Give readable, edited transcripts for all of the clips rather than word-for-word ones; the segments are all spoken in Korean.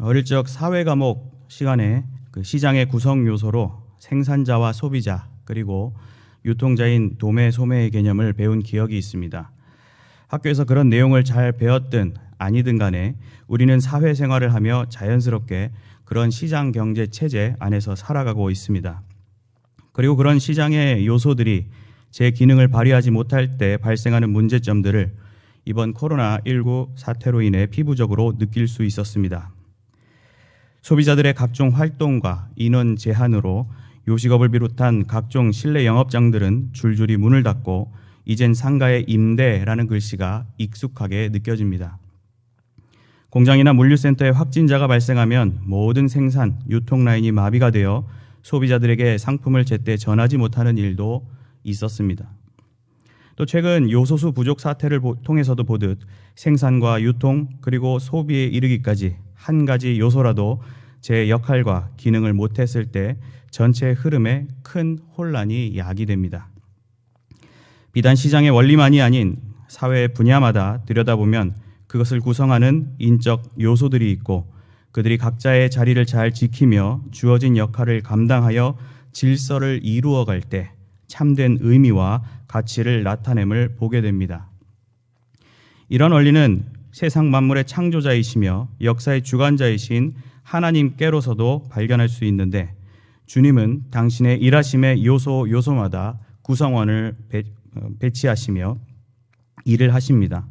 어릴 적 사회 과목 시간에 그 시장의 구성 요소로 생산자와 소비자 그리고 유통자인 도매 소매의 개념을 배운 기억이 있습니다. 학교에서 그런 내용을 잘 배웠든 아니든 간에 우리는 사회생활을 하며 자연스럽게 그런 시장 경제 체제 안에서 살아가고 있습니다. 그리고 그런 시장의 요소들이 제 기능을 발휘하지 못할 때 발생하는 문제점들을 이번 코로나19 사태로 인해 피부적으로 느낄 수 있었습니다. 소비자들의 각종 활동과 인원 제한으로 요식업을 비롯한 각종 실내 영업장들은 줄줄이 문을 닫고 이젠 상가의 임대라는 글씨가 익숙하게 느껴집니다. 공장이나 물류센터에 확진자가 발생하면 모든 생산, 유통 라인이 마비가 되어 소비자들에게 상품을 제때 전하지 못하는 일도 있었습니다. 또 최근 요소수 부족 사태를 통해서도 보듯 생산과 유통 그리고 소비에 이르기까지 한 가지 요소라도 제 역할과 기능을 못했을 때 전체 흐름에 큰 혼란이 야기됩니다. 비단 시장의 원리만이 아닌 사회 분야마다 들여다보면 그것을 구성하는 인적 요소들이 있고 그들이 각자의 자리를 잘 지키며 주어진 역할을 감당하여 질서를 이루어갈 때 참된 의미와 가치를 나타냄을 보게 됩니다. 이런 원리는 세상 만물의 창조자이시며 역사의 주관자이신 하나님께로서도 발견할 수 있는데 주님은 당신의 일하심의 요소마다 구성원을 배치하시며 일을 하십니다.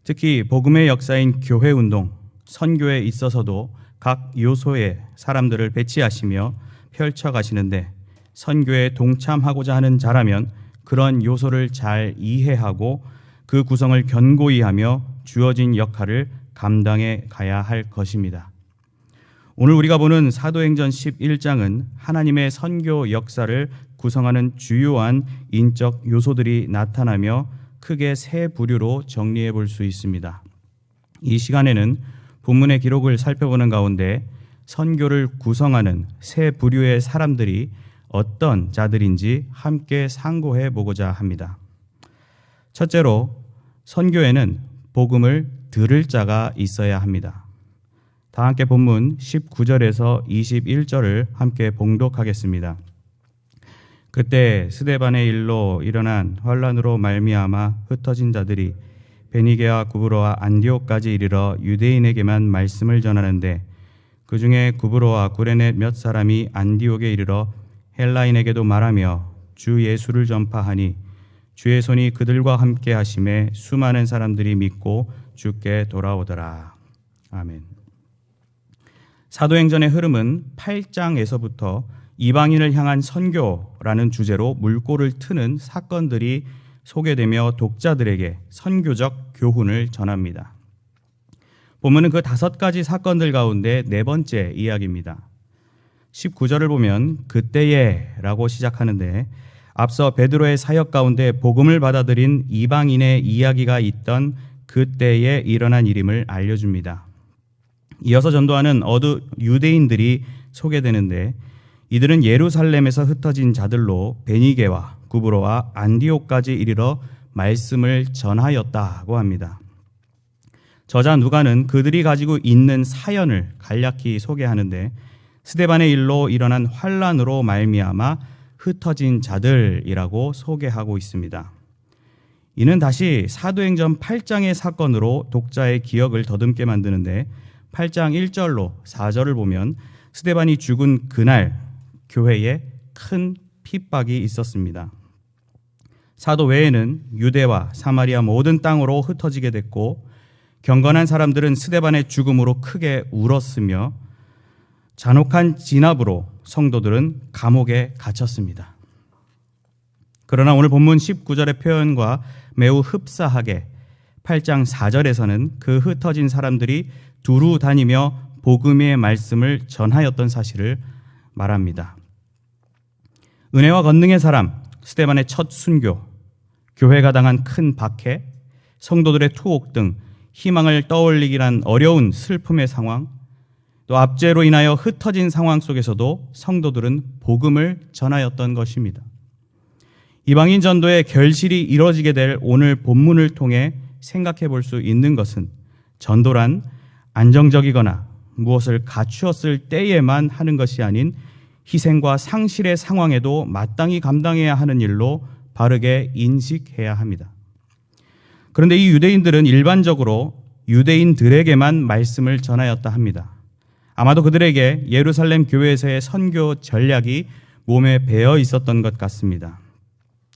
특히 복음의 역사인 교회운동, 선교에 있어서도 각 요소의 사람들을 배치하시며 펼쳐가시는데 선교에 동참하고자 하는 자라면 그런 요소를 잘 이해하고 그 구성을 견고히 하며 주어진 역할을 감당해 가야 할 것입니다. 오늘 우리가 보는 사도행전 11장은 하나님의 선교 역사를 구성하는 주요한 인적 요소들이 나타나며 크게 세 부류로 정리해 볼 수 있습니다. 이 시간에는 본문의 기록을 살펴보는 가운데 선교를 구성하는 세 부류의 사람들이 어떤 자들인지 함께 상고해 보고자 합니다. 첫째로 선교에는 복음을 들을 자가 있어야 합니다. 다 함께 본문 19절에서 21절을 함께 봉독하겠습니다. 그때 스데반의 일로 일어난 환란으로 말미암아 흩어진 자들이 베니게와 구브로와 안디옥까지 이르러 유대인에게만 말씀을 전하는데 그 중에 구브로와 구레네 몇 사람이 안디옥에 이르러 헬라인에게도 말하며 주 예수를 전파하니 주의 손이 그들과 함께 하심에 수많은 사람들이 믿고 주께 돌아오더라. 아멘. 사도행전의 흐름은 8장에서부터 이방인을 향한 선교라는 주제로 물꼬를 트는 사건들이 소개되며 독자들에게 선교적 교훈을 전합니다. 본문은 그 5가지 사건들 가운데 네 번째 이야기입니다. 19절을 보면 그때에 라고 시작하는데 앞서 베드로의 사역 가운데 복음을 받아들인 이방인의 이야기가 있던 그때에 일어난 일임을 알려줍니다. 이어서 전도하는 유대인들이 소개되는데 이들은 예루살렘에서 흩어진 자들로 베니게와 구브로와 안디옥까지 이르러 말씀을 전하였다고 합니다. 저자 누가는 그들이 가지고 있는 사연을 간략히 소개하는데 스데반의 일로 일어난 환란으로 말미암아 흩어진 자들이라고 소개하고 있습니다. 이는 다시 사도행전 8장의 사건으로 독자의 기억을 더듬게 만드는데 8장 1절로 4절을 보면 스데반이 죽은 그날 교회에 큰 핍박이 있었습니다. 사도 외에는 유대와 사마리아 모든 땅으로 흩어지게 됐고 경건한 사람들은 스데반의 죽음으로 크게 울었으며 잔혹한 진압으로 성도들은 감옥에 갇혔습니다. 그러나 오늘 본문 19절의 표현과 매우 흡사하게 8장 4절에서는 그 흩어진 사람들이 두루 다니며 복음의 말씀을 전하였던 사실을 말합니다. 은혜와 권능의 사람, 스데반의 첫 순교, 교회가 당한 큰 박해, 성도들의 투옥 등 희망을 떠올리기란 어려운 슬픔의 상황, 또 압제로 인하여 흩어진 상황 속에서도 성도들은 복음을 전하였던 것입니다. 이방인 전도의 결실이 이루어지게 될 오늘 본문을 통해 생각해 볼 수 있는 것은 전도란 안정적이거나 무엇을 갖추었을 때에만 하는 것이 아닌 희생과 상실의 상황에도 마땅히 감당해야 하는 일로 바르게 인식해야 합니다. 그런데 이 유대인들은 일반적으로 유대인들에게만 말씀을 전하였다 합니다. 아마도 그들에게 예루살렘 교회에서의 선교 전략이 몸에 배어 있었던 것 같습니다.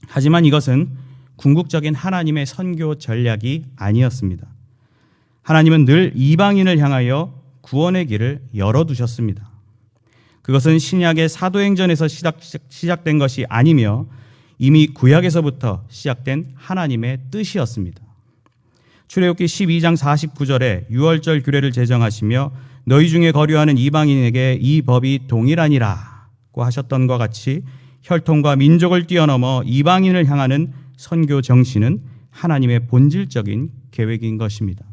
하지만 이것은 궁극적인 하나님의 선교 전략이 아니었습니다. 하나님은 늘 이방인을 향하여 구원의 길을 열어두셨습니다. 그것은 신약의 사도행전에서 시작된 것이 아니며 이미 구약에서부터 시작된 하나님의 뜻이었습니다. 출애굽기 12장 49절에 유월절 규례를 제정하시며 너희 중에 거류하는 이방인에게 이 법이 동일하니라고 하셨던 것 같이 혈통과 민족을 뛰어넘어 이방인을 향하는 선교 정신은 하나님의 본질적인 계획인 것입니다.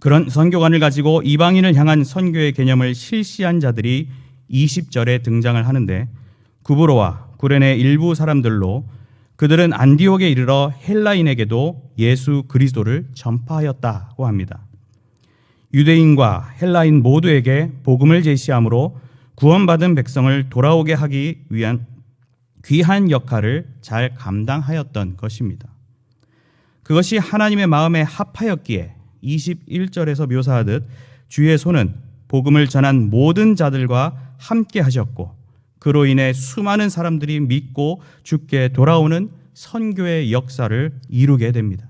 그런 선교관을 가지고 이방인을 향한 선교의 개념을 실시한 자들이 20절에 등장을 하는데 구브로와 구레네 일부 사람들로 그들은 안디옥에 이르러 헬라인에게도 예수 그리스도를 전파하였다고 합니다. 유대인과 헬라인 모두에게 복음을 제시함으로 구원받은 백성을 돌아오게 하기 위한 귀한 역할을 잘 감당하였던 것입니다. 그것이 하나님의 마음에 합하였기에 21절에서 묘사하듯 주의 손은 복음을 전한 모든 자들과 함께 하셨고 그로 인해 수많은 사람들이 믿고 주께 돌아오는 선교의 역사를 이루게 됩니다.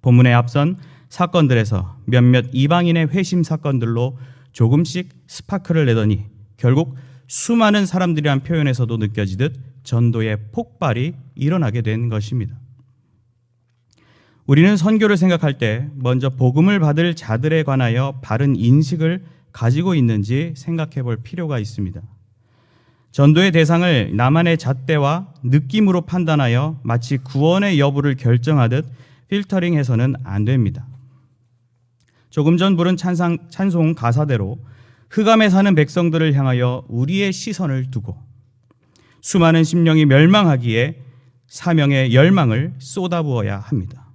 본문에 앞선 사건들에서 몇몇 이방인의 회심 사건들로 조금씩 스파크를 내더니 결국 수많은 사람들이란 표현에서도 느껴지듯 전도의 폭발이 일어나게 된 것입니다. 우리는 선교를 생각할 때 먼저 복음을 받을 자들에 관하여 바른 인식을 가지고 있는지 생각해 볼 필요가 있습니다. 전도의 대상을 나만의 잣대와 느낌으로 판단하여 마치 구원의 여부를 결정하듯 필터링해서는 안 됩니다. 조금 전 부른 찬송 가사대로 흑암에 사는 백성들을 향하여 우리의 시선을 두고 수많은 심령이 멸망하기에 사명의 열망을 쏟아부어야 합니다.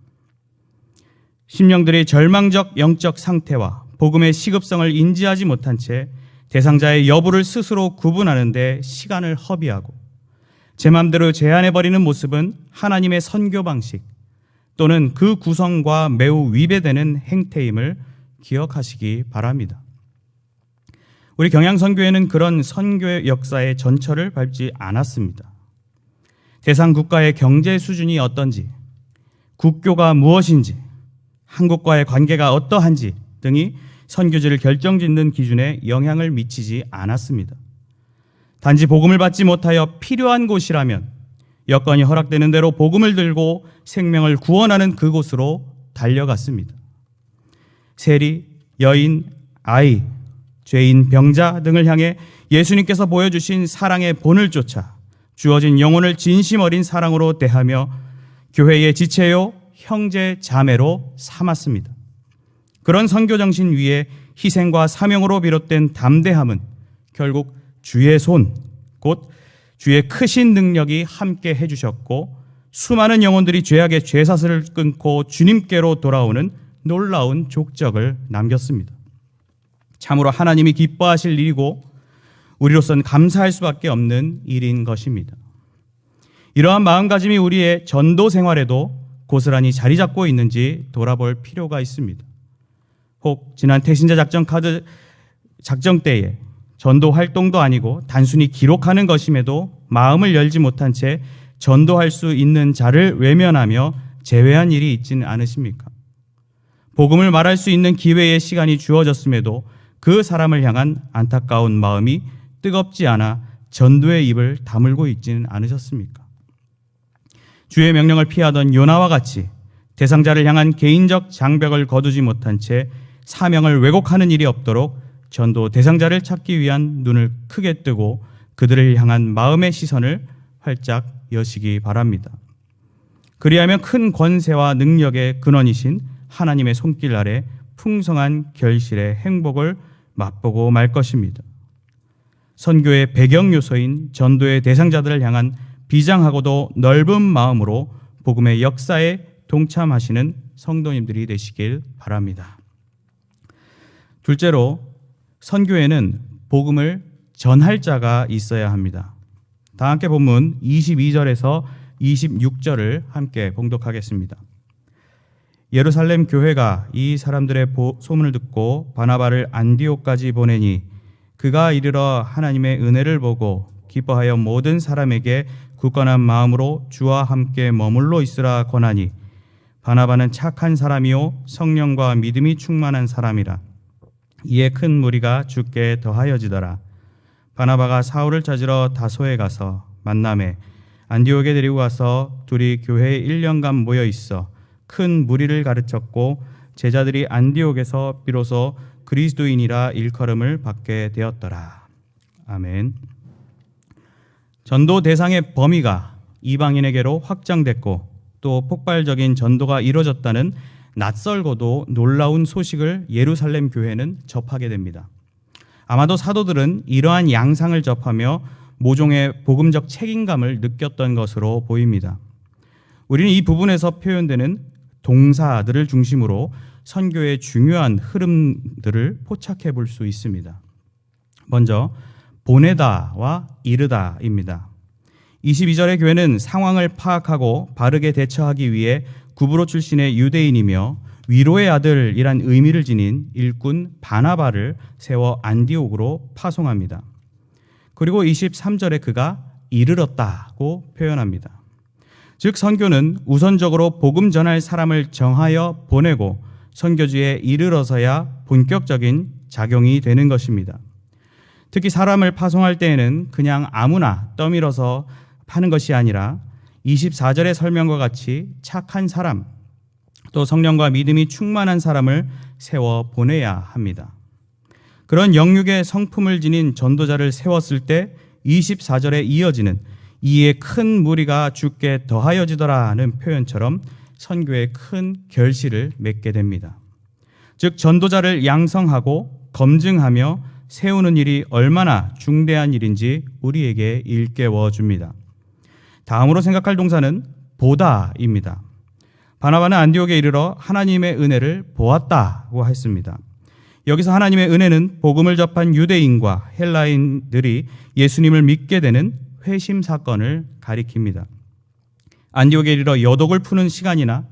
심령들의 절망적 영적 상태와 복음의 시급성을 인지하지 못한 채 대상자의 여부를 스스로 구분하는 데 시간을 허비하고 제 맘대로 제한해버리는 모습은 하나님의 선교 방식 또는 그 구성과 매우 위배되는 행태임을 기억하시기 바랍니다. 우리 경양선교회는 그런 선교의 역사의 전철을 밟지 않았습니다. 대상 국가의 경제 수준이 어떤지, 국교가 무엇인지, 한국과의 관계가 어떠한지 등이 선교지를 결정짓는 기준에 영향을 미치지 않았습니다. 단지 복음을 받지 못하여 필요한 곳이라면 여건이 허락되는 대로 복음을 들고 생명을 구원하는 그곳으로 달려갔습니다. 세리, 여인, 아이, 죄인, 병자 등을 향해 예수님께서 보여주신 사랑의 본을 쫓아 주어진 영혼을 진심 어린 사랑으로 대하며 교회의 지체요 형제 자매로 삼았습니다. 그런 선교 정신 위에 희생과 사명으로 비롯된 담대함은 결국 주의 손, 곧 주의 크신 능력이 함께 해주셨고 수많은 영혼들이 죄악의 죄사슬을 끊고 주님께로 돌아오는 놀라운 족적을 남겼습니다. 참으로 하나님이 기뻐하실 일이고 우리로서는 감사할 수밖에 없는 일인 것입니다. 이러한 마음가짐이 우리의 전도 생활에도 고스란히 자리 잡고 있는지 돌아볼 필요가 있습니다. 혹 지난 태신자 작정 때에 전도 활동도 아니고 단순히 기록하는 것임에도 마음을 열지 못한 채 전도할 수 있는 자를 외면하며 제외한 일이 있지는 않으십니까? 복음을 말할 수 있는 기회의 시간이 주어졌음에도 그 사람을 향한 안타까운 마음이 뜨겁지 않아 전도의 입을 다물고 있지는 않으셨습니까? 주의 명령을 피하던 요나와 같이 대상자를 향한 개인적 장벽을 거두지 못한 채 사명을 왜곡하는 일이 없도록 전도 대상자를 찾기 위한 눈을 크게 뜨고 그들을 향한 마음의 시선을 활짝 여시기 바랍니다. 그리하면 큰 권세와 능력의 근원이신 하나님의 손길 아래 풍성한 결실의 행복을 맛보고 말 것입니다. 선교의 배경 요소인 전도의 대상자들을 향한 비장하고도 넓은 마음으로 복음의 역사에 동참하시는 성도님들이 되시길 바랍니다. 둘째로 선교에는 복음을 전할 자가 있어야 합니다. 다 함께 본문 22절에서 26절을 함께 봉독하겠습니다. 예루살렘 교회가 이 사람들의 소문을 듣고 바나바를 안디옥까지 보내니 그가 이르러 하나님의 은혜를 보고 기뻐하여 모든 사람에게 굳건한 마음으로 주와 함께 머물러 있으라 권하니 바나바는 착한 사람이요 성령과 믿음이 충만한 사람이라. 이에 큰 무리가 주께 더하여지더라. 바나바가 사울을 찾으러 다소에 가서 만나매 안디옥에 데리고 가서 둘이 교회에 1년간 모여 있어 큰 무리를 가르쳤고 제자들이 안디옥에서 비로소 그리스도인이라 일컬음을 받게 되었더라. 아멘. 전도 대상의 범위가 이방인에게로 확장됐고 또 폭발적인 전도가 이루어졌다는 낯설고도 놀라운 소식을 예루살렘 교회는 접하게 됩니다. 아마도 사도들은 이러한 양상을 접하며 모종의 복음적 책임감을 느꼈던 것으로 보입니다. 우리는 이 부분에서 표현되는 동사들을 중심으로 선교의 중요한 흐름들을 포착해 볼 수 있습니다. 먼저 보내다와 이르다입니다. 22절의 교회는 상황을 파악하고 바르게 대처하기 위해 구브로 출신의 유대인이며 위로의 아들이란 의미를 지닌 일꾼 바나바를 세워 안디옥으로 파송합니다. 그리고 23절에 그가 이르렀다고 표현합니다. 즉 선교는 우선적으로 복음 전할 사람을 정하여 보내고 선교지에 이르러서야 본격적인 작용이 되는 것입니다. 특히 사람을 파송할 때에는 그냥 아무나 떠밀어서 하는 것이 아니라 24절의 설명과 같이 착한 사람, 또 성령과 믿음이 충만한 사람을 세워 보내야 합니다. 그런 영육의 성품을 지닌 전도자를 세웠을 때 24절에 이어지는 이에 큰 무리가 주께 더하여지더라는 표현처럼 선교에 큰 결실을 맺게 됩니다. 즉 전도자를 양성하고 검증하며 세우는 일이 얼마나 중대한 일인지 우리에게 일깨워 줍니다. 다음으로 생각할 동사는 보다입니다. 바나바는 안디옥에 이르러 하나님의 은혜를 보았다고 했습니다. 여기서 하나님의 은혜는 복음을 접한 유대인과 헬라인들이 예수님을 믿게 되는 회심 사건을 가리킵니다. 안디옥에 이르러 여독을 푸는 시간이나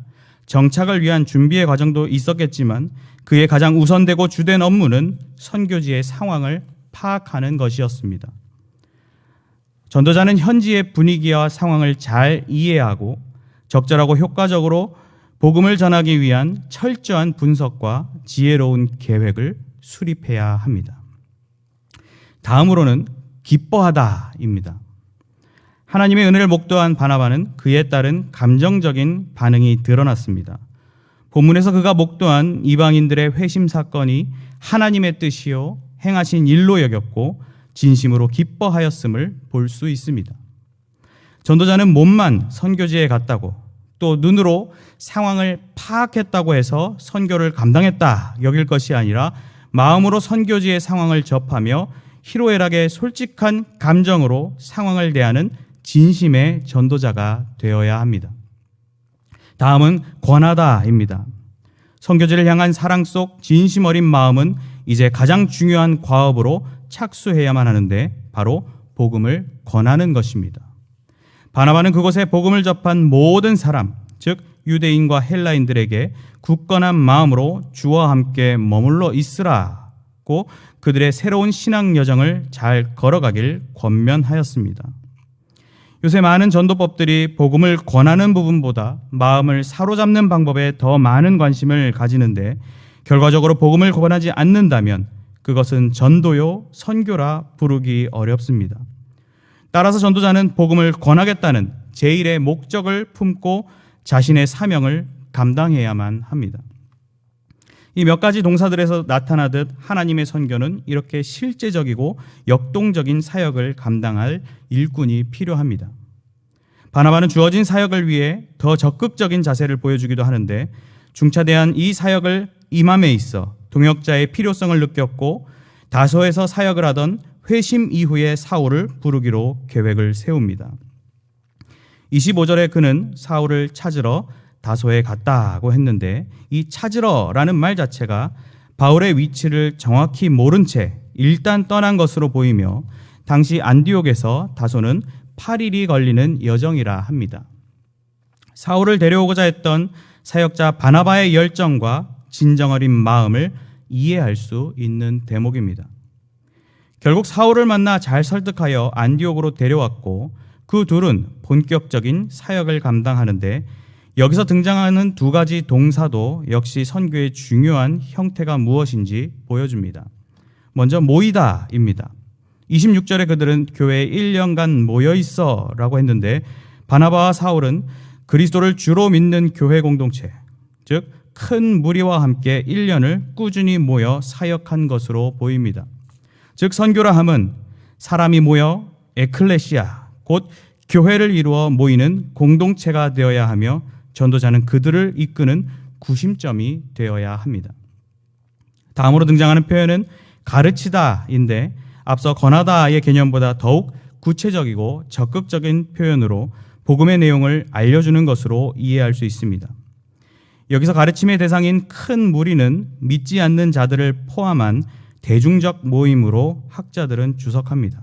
정착을 위한 준비의 과정도 있었겠지만 그의 가장 우선되고 주된 업무는 선교지의 상황을 파악하는 것이었습니다. 전도자는 현지의 분위기와 상황을 잘 이해하고 적절하고 효과적으로 복음을 전하기 위한 철저한 분석과 지혜로운 계획을 수립해야 합니다. 다음으로는 기뻐하다입니다. 하나님의 은혜를 목도한 바나바는 그에 따른 감정적인 반응이 드러났습니다. 본문에서 그가 목도한 이방인들의 회심 사건이 하나님의 뜻이요 행하신 일로 여겼고 진심으로 기뻐하였음을 볼 수 있습니다. 전도자는 몸만 선교지에 갔다고 또 눈으로 상황을 파악했다고 해서 선교를 감당했다 여길 것이 아니라 마음으로 선교지의 상황을 접하며 희로애락의 솔직한 감정으로 상황을 대하는 진심의 전도자가 되어야 합니다. 다음은 권하다입니다. 선교지를 향한 사랑 속 진심 어린 마음은 이제 가장 중요한 과업으로 착수해야만 하는데 바로 복음을 권하는 것입니다. 바나바는 그곳에 복음을 접한 모든 사람, 즉 유대인과 헬라인들에게 굳건한 마음으로 주와 함께 머물러 있으라고 그들의 새로운 신앙 여정을 잘 걸어가길 권면하였습니다. 요새 많은 전도법들이 복음을 권하는 부분보다 마음을 사로잡는 방법에 더 많은 관심을 가지는데 결과적으로 복음을 권하지 않는다면 그것은 전도요, 선교라 부르기 어렵습니다. 따라서 전도자는 복음을 권하겠다는 제1의 목적을 품고 자신의 사명을 감당해야만 합니다. 이 몇 가지 동사들에서 나타나듯 하나님의 선교는 이렇게 실제적이고 역동적인 사역을 감당할 일꾼이 필요합니다. 바나바는 주어진 사역을 위해 더 적극적인 자세를 보여주기도 하는데 중차대한 이 사역을 임함에 있어 동역자의 필요성을 느꼈고 다소에서 사역을 하던 회심 이후에 사울을 부르기로 계획을 세웁니다. 25절에 그는 사울을 찾으러 다소에 갔다고 했는데 이 찾으러라는 말 자체가 바울의 위치를 정확히 모른 채 일단 떠난 것으로 보이며 당시 안디옥에서 다소는 8일이 걸리는 여정이라 합니다. 사울을 데려오고자 했던 사역자 바나바의 열정과 진정어린 마음을 이해할 수 있는 대목입니다. 결국 사울을 만나 잘 설득하여 안디옥으로 데려왔고 그 둘은 본격적인 사역을 감당하는데 여기서 등장하는 두 가지 동사도 역시 선교의 중요한 형태가 무엇인지 보여줍니다. 먼저 모이다입니다. 26절에 그들은 교회에 1년간 모여있어 라고 했는데 바나바와 사울은 그리스도를 주로 믿는 교회 공동체, 즉 큰 무리와 함께 1년을 꾸준히 모여 사역한 것으로 보입니다. 즉 선교라 함은 사람이 모여 에클레시아, 곧 교회를 이루어 모이는 공동체가 되어야 하며 전도자는 그들을 이끄는 구심점이 되어야 합니다. 다음으로 등장하는 표현은 가르치다인데 앞서 권하다의 개념보다 더욱 구체적이고 적극적인 표현으로 복음의 내용을 알려주는 것으로 이해할 수 있습니다. 여기서 가르침의 대상인 큰 무리는 믿지 않는 자들을 포함한 대중적 모임으로 학자들은 주석합니다.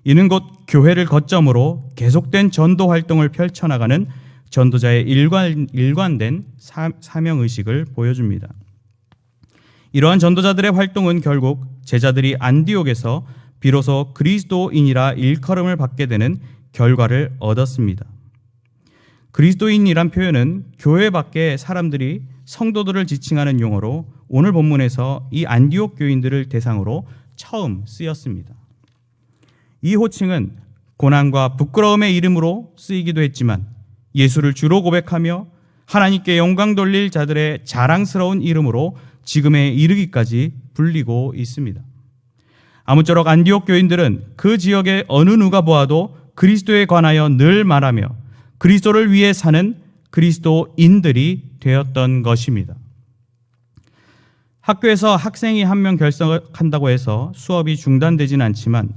이는 곧 교회를 거점으로 계속된 전도 활동을 펼쳐나가는 전도자의 일관된 사명의식을 보여줍니다. 이러한 전도자들의 활동은 결국 제자들이 안디옥에서 비로소 그리스도인이라 일컬음을 받게 되는 결과를 얻었습니다. 그리스도인이란 표현은 교회 밖에 사람들이 성도들을 지칭하는 용어로 오늘 본문에서 이 안디옥 교인들을 대상으로 처음 쓰였습니다. 이 호칭은 고난과 부끄러움의 이름으로 쓰이기도 했지만 예수를 주로 고백하며 하나님께 영광 돌릴 자들의 자랑스러운 이름으로 지금에 이르기까지 불리고 있습니다. 아무쪼록 안디옥 교인들은 그 지역의 어느 누가 보아도 그리스도에 관하여 늘 말하며 그리스도를 위해 사는 그리스도인들이 되었던 것입니다. 학교에서 학생이 한 명 결석한다고 해서 수업이 중단되진 않지만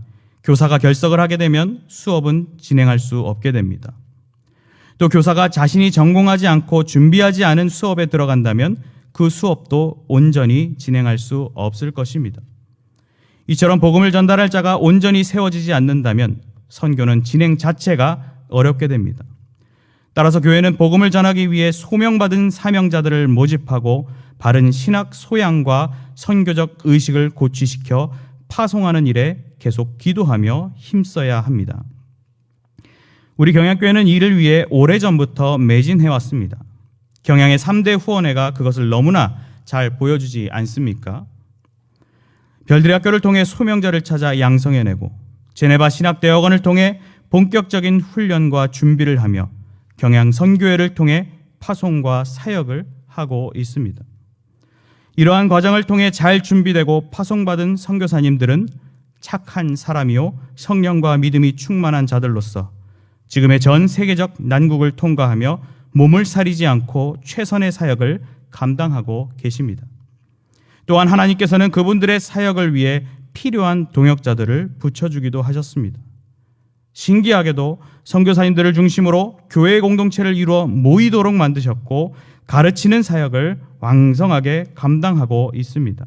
교사가 결석을 하게 되면 수업은 진행할 수 없게 됩니다. 또 교사가 자신이 전공하지 않고 준비하지 않은 수업에 들어간다면 그 수업도 온전히 진행할 수 없을 것입니다. 이처럼 복음을 전달할 자가 온전히 세워지지 않는다면 선교는 진행 자체가 어렵게 됩니다. 따라서 교회는 복음을 전하기 위해 소명받은 사명자들을 모집하고 바른 신학 소양과 선교적 의식을 고취시켜 파송하는 일에 계속 기도하며 힘써야 합니다. 우리 경양교회는 이를 위해 오래전부터 매진해왔습니다. 경양의 3대 후원회가 그것을 너무나 잘 보여주지 않습니까? 별들의 학교를 통해 소명자를 찾아 양성해내고 제네바 신학대학원을 통해 본격적인 훈련과 준비를 하며 경양 선교회를 통해 파송과 사역을 하고 있습니다. 이러한 과정을 통해 잘 준비되고 파송받은 선교사님들은 착한 사람이요 성령과 믿음이 충만한 자들로서 지금의 전 세계적 난국을 통과하며 몸을 사리지 않고 최선의 사역을 감당하고 계십니다. 또한 하나님께서는 그분들의 사역을 위해 필요한 동역자들을 붙여주기도 하셨습니다. 신기하게도 선교사님들을 중심으로 교회 공동체를 이루어 모이도록 만드셨고 가르치는 사역을 왕성하게 감당하고 있습니다.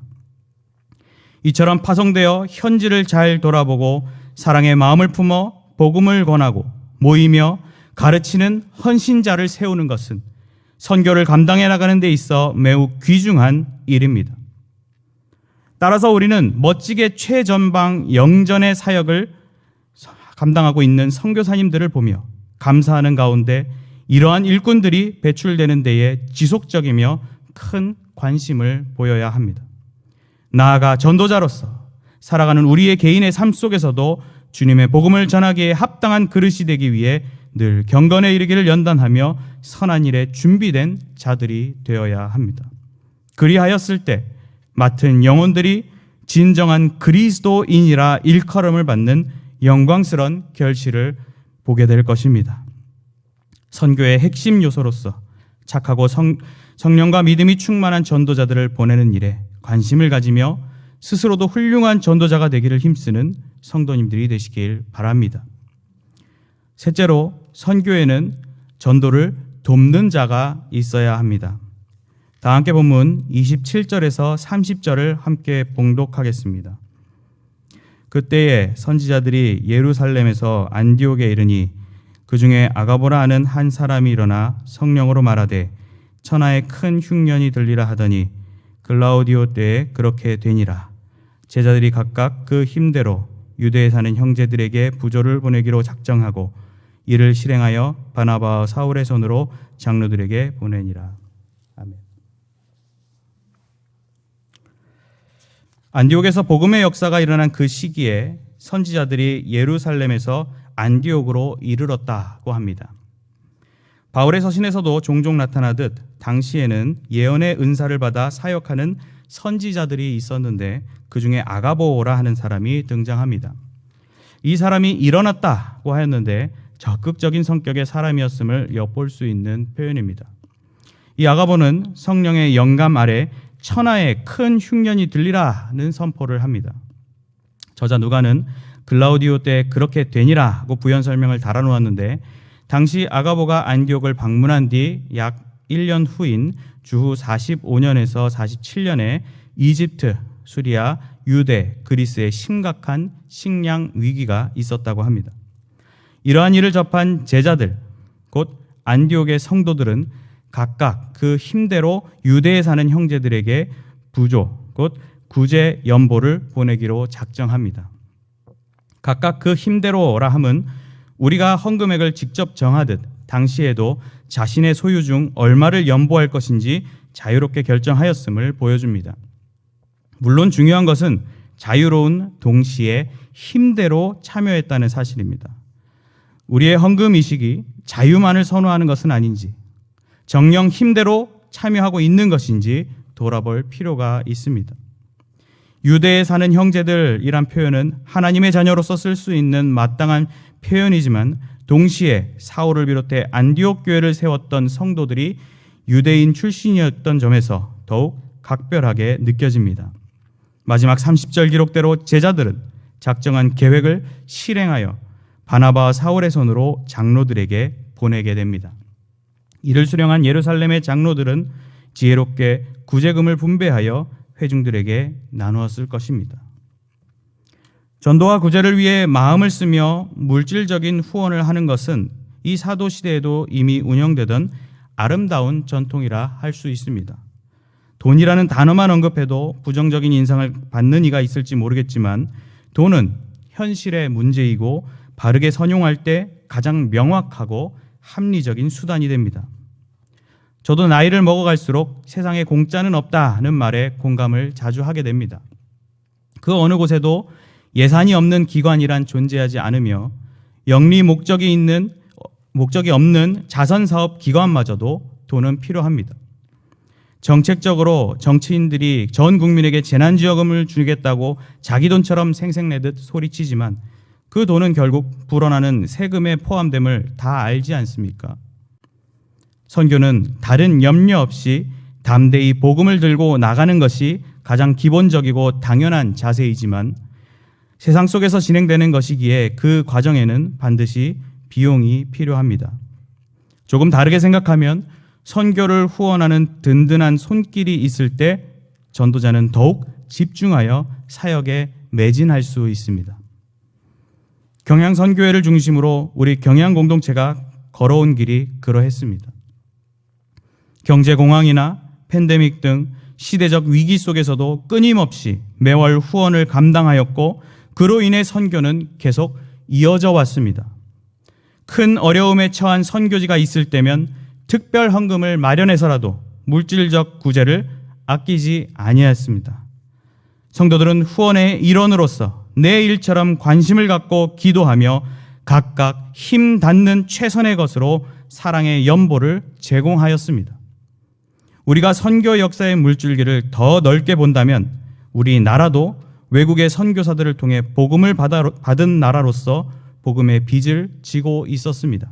이처럼 파송되어 현지를 잘 돌아보고 사랑의 마음을 품어 복음을 권하고 모이며 가르치는 헌신자를 세우는 것은 선교를 감당해 나가는 데 있어 매우 귀중한 일입니다. 따라서 우리는 멋지게 최전방 영전의 사역을 감당하고 있는 선교사님들을 보며 감사하는 가운데 이러한 일꾼들이 배출되는 데에 지속적이며 큰 관심을 보여야 합니다. 나아가 전도자로서 살아가는 우리의 개인의 삶 속에서도 주님의 복음을 전하기에 합당한 그릇이 되기 위해 늘 경건에 이르기를 연단하며 선한 일에 준비된 자들이 되어야 합니다. 그리하였을 때 맡은 영혼들이 진정한 그리스도인이라 일컬음을 받는 영광스러운 결실을 보게 될 것입니다. 선교의 핵심 요소로서 착하고 성령과 믿음이 충만한 전도자들을 보내는 일에 관심을 가지며 스스로도 훌륭한 전도자가 되기를 힘쓰는 성도님들이 되시길 바랍니다. 셋째로 선교에는 전도를 돕는 자가 있어야 합니다. 다 함께 본문 27절에서 30절을 함께 봉독하겠습니다. 그때에 선지자들이 예루살렘에서 안디옥에 이르니 그 중에 아가보라 하는 한 사람이 일어나 성령으로 말하되 천하에 큰 흉년이 들리라 하더니 글라우디오 때에 그렇게 되니라. 제자들이 각각 그 힘대로 유대에 사는 형제들에게 부조를 보내기로 작정하고 이를 실행하여 바나바와 사울의 손으로 장로들에게 보내니라. 아멘. 안디옥에서 복음의 역사가 일어난 그 시기에 선지자들이 예루살렘에서 안디옥으로 이르렀다고 합니다. 바울의 서신에서도 종종 나타나듯 당시에는 예언의 은사를 받아 사역하는 선지자들이 있었는데 그 중에 아가보라 하는 사람이 등장합니다. 이 사람이 일어났다고 하였는데 적극적인 성격의 사람이었음을 엿볼 수 있는 표현입니다. 이 아가보는 성령의 영감 아래 천하에 큰 흉년이 들리라는 선포를 합니다. 저자 누가는 글라우디오 때 그렇게 되니라고 부연 설명을 달아놓았는데 당시 아가보가 안디옥을 방문한 뒤 약 1년 후인 주후 45년에서 47년에 이집트, 수리아, 유대, 그리스에 심각한 식량 위기가 있었다고 합니다. 이러한 일을 접한 제자들, 곧 안디옥의 성도들은 각각 그 힘대로 유대에 사는 형제들에게 부조, 곧 구제 연보를 보내기로 작정합니다. 각각 그 힘대로라 함은 우리가 헌금액을 직접 정하듯 당시에도 자신의 소유 중 얼마를 연보할 것인지 자유롭게 결정하였음을 보여줍니다. 물론 중요한 것은 자유로운 동시에 힘대로 참여했다는 사실입니다. 우리의 헌금 의식이 자유만을 선호하는 것은 아닌지, 정령 힘대로 참여하고 있는 것인지 돌아볼 필요가 있습니다. 유대에 사는 형제들이란 표현은 하나님의 자녀로서 쓸 수 있는 마땅한 표현이지만 동시에 사울을 비롯해 안디옥 교회를 세웠던 성도들이 유대인 출신이었던 점에서 더욱 각별하게 느껴집니다. 마지막 30절 기록대로 제자들은 작정한 계획을 실행하여 바나바와 사울의 손으로 장로들에게 보내게 됩니다. 이를 수령한 예루살렘의 장로들은 지혜롭게 구제금을 분배하여 회중들에게 나누었을 것입니다. 전도와 구제를 위해 마음을 쓰며 물질적인 후원을 하는 것은 이 사도 시대에도 이미 운영되던 아름다운 전통이라 할 수 있습니다. 돈이라는 단어만 언급해도 부정적인 인상을 받는 이가 있을지 모르겠지만 돈은 현실의 문제이고 바르게 선용할 때 가장 명확하고 합리적인 수단이 됩니다. 저도 나이를 먹어갈수록 세상에 공짜는 없다는 말에 공감을 자주 하게 됩니다. 그 어느 곳에도 예산이 없는 기관이란 존재하지 않으며 영리 목적이 없는 자선사업 기관마저도 돈은 필요합니다. 정책적으로 정치인들이 전 국민에게 재난지원금을 주겠다고 자기 돈처럼 생색내듯 소리치지만 그 돈은 결국 불어나는 세금에 포함됨을 다 알지 않습니까? 선교는 다른 염려 없이 담대히 복음을 들고 나가는 것이 가장 기본적이고 당연한 자세이지만 세상 속에서 진행되는 것이기에 그 과정에는 반드시 비용이 필요합니다. 조금 다르게 생각하면 선교를 후원하는 든든한 손길이 있을 때 전도자는 더욱 집중하여 사역에 매진할 수 있습니다. 경양선교회를 중심으로 우리 경양 공동체가 걸어온 길이 그러했습니다. 경제공황이나 팬데믹 등 시대적 위기 속에서도 끊임없이 매월 후원을 감당하였고 그로 인해 선교는 계속 이어져 왔습니다. 큰 어려움에 처한 선교지가 있을 때면 특별 헌금을 마련해서라도 물질적 구제를 아끼지 아니하였습니다. 성도들은 후원의 일원으로서 내 일처럼 관심을 갖고 기도하며 각각 힘 닿는 최선의 것으로 사랑의 연보를 제공하였습니다. 우리가 선교 역사의 물줄기를 더 넓게 본다면 우리나라도 외국의 선교사들을 통해 복음을 받은 나라로서 복음의 빚을 지고 있었습니다.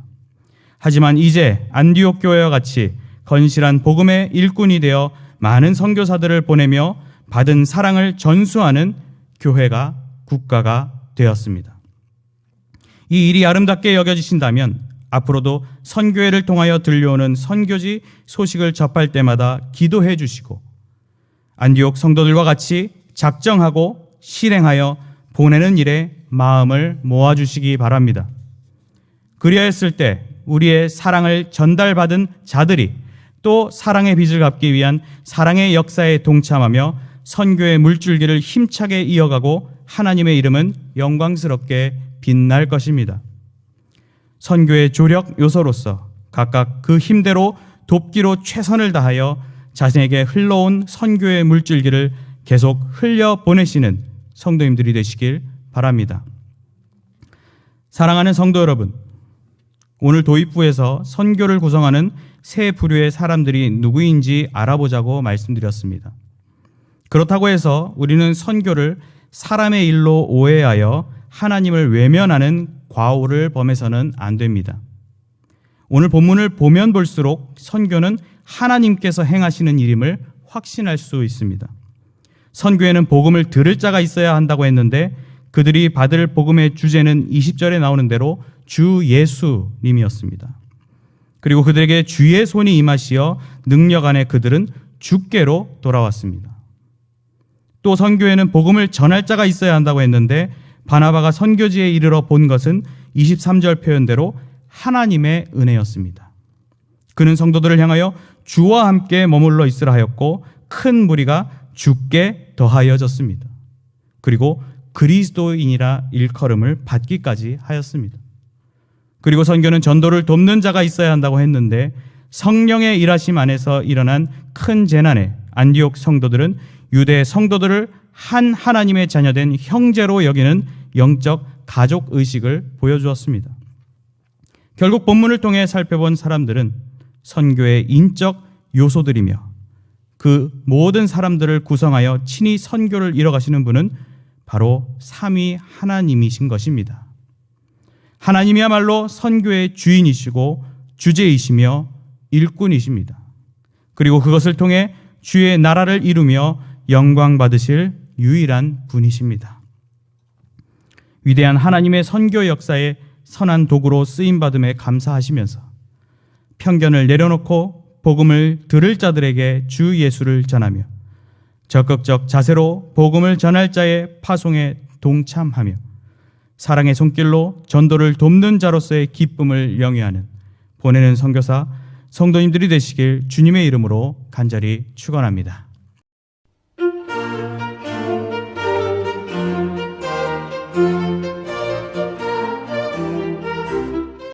하지만 이제 안디옥 교회와 같이 건실한 복음의 일꾼이 되어 많은 선교사들을 보내며 받은 사랑을 전수하는 교회가 국가가 되었습니다. 이 일이 아름답게 여겨지신다면 앞으로도 선교회를 통하여 들려오는 선교지 소식을 접할 때마다 기도해 주시고 안디옥 성도들과 같이 작정하고 실행하여 보내는 일에 마음을 모아주시기 바랍니다. 그리하였을 때 우리의 사랑을 전달받은 자들이 또 사랑의 빚을 갚기 위한 사랑의 역사에 동참하며 선교의 물줄기를 힘차게 이어가고 하나님의 이름은 영광스럽게 빛날 것입니다. 선교의 조력 요소로서 각각 그 힘대로 돕기로 최선을 다하여 자신에게 흘러온 선교의 물줄기를 계속 흘려보내시는 성도님들이 되시길 바랍니다. 사랑하는 성도 여러분, 오늘 도입부에서 선교를 구성하는 세 부류의 사람들이 누구인지 알아보자고 말씀드렸습니다. 그렇다고 해서 우리는 선교를 사람의 일로 오해하여 하나님을 외면하는 과오를 범해서는 안 됩니다. 오늘 본문을 보면 볼수록 선교는 하나님께서 행하시는 일임을 확신할 수 있습니다. 선교에는 복음을 들을 자가 있어야 한다고 했는데 그들이 받을 복음의 주제는 20절에 나오는 대로 주 예수님이었습니다. 그리고 그들에게 주의 손이 임하시어 능력 안에 그들은 주께로 돌아왔습니다. 또 선교에는 복음을 전할 자가 있어야 한다고 했는데 바나바가 선교지에 이르러 본 것은 23절 표현대로 하나님의 은혜였습니다. 그는 성도들을 향하여 주와 함께 머물러 있으라 하였고 큰 무리가 주께 더하여졌습니다. 그리고 그리스도인이라 일컬음을 받기까지 하였습니다. 그리고 선교는 전도를 돕는 자가 있어야 한다고 했는데 성령의 일하심 안에서 일어난 큰 재난에 안디옥 성도들은 유대 성도들을 한 하나님의 자녀된 형제로 여기는 영적 가족 의식을 보여주었습니다. 결국 본문을 통해 살펴본 사람들은 선교의 인적 요소들이며 그 모든 사람들을 구성하여 친히 선교를 이뤄가시는 분은 바로 삼위 하나님이신 것입니다. 하나님이야말로 선교의 주인이시고 주제이시며 일꾼이십니다. 그리고 그것을 통해 주의 나라를 이루며 영광 받으실 유일한 분이십니다. 위대한 하나님의 선교 역사에 선한 도구로 쓰임받음에 감사하시면서 편견을 내려놓고 복음을 들을 자들에게 주 예수를 전하며 적극적 자세로 복음을 전할 자의 파송에 동참하며 사랑의 손길로 전도를 돕는 자로서의 기쁨을 영위하는 보내는 선교사 성도님들이 되시길 주님의 이름으로 간절히 축원합니다.